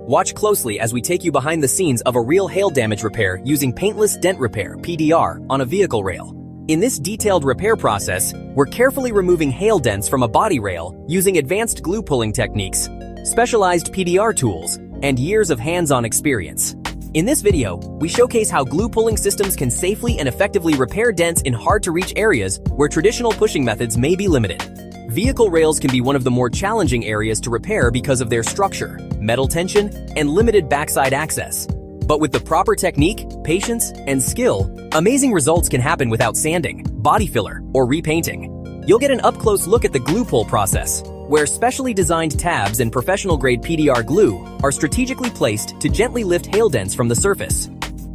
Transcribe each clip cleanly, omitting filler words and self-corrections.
Watch closely as we take you behind the scenes of a real hail damage repair using Paintless Dent Repair (PDR) on a vehicle rail. In this detailed repair process, we're carefully removing hail dents from a body rail using advanced glue pulling techniques, specialized PDR tools, and years of hands-on experience. In this video, we showcase how glue pulling systems can safely and effectively repair dents in hard-to-reach areas where traditional pushing methods may be limited. Vehicle rails can be one of the more challenging areas to repair because of their structure, metal tension, and limited backside access. But with the proper technique, patience, and skill, amazing results can happen without sanding, body filler, or repainting. You'll get an up-close look at the glue pull process, where specially designed tabs and professional-grade PDR glue are strategically placed to gently lift hail dents from the surface.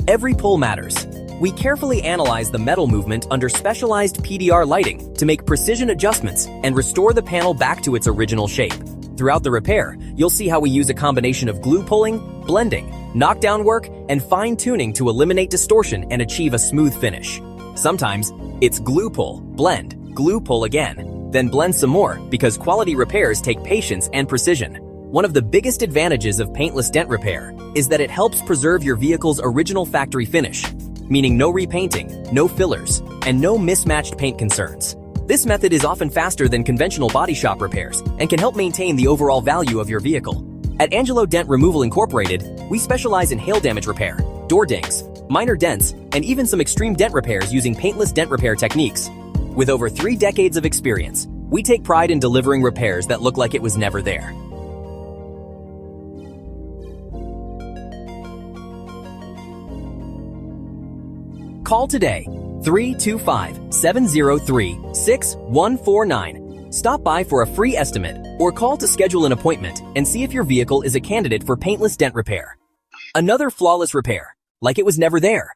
Every pull matters. We carefully analyze the metal movement under specialized PDR lighting to make precision adjustments and restore the panel back to its original shape. Throughout the repair, you'll see how we use a combination of glue pulling, blending, knockdown work, and fine-tuning to eliminate distortion and achieve a smooth finish. Sometimes, it's glue pull, blend, glue pull again, then blend some more because quality repairs take patience and precision. One of the biggest advantages of Paintless Dent Repair is that it helps preserve your vehicle's original factory finish, meaning no repainting, no fillers, and no mismatched paint concerns. This method is often faster than conventional body shop repairs and can help maintain the overall value of your vehicle. At Angelo Dent Removal Incorporated, we specialize in hail damage repair, door dings, minor dents, and even some extreme dent repairs using paintless dent repair techniques. With over 3 decades of experience, we take pride in delivering repairs that look like it was never there. Call today, 325-703-6149. Stop by for a free estimate or call to schedule an appointment and see if your vehicle is a candidate for paintless dent repair. Another flawless repair, like it was never there.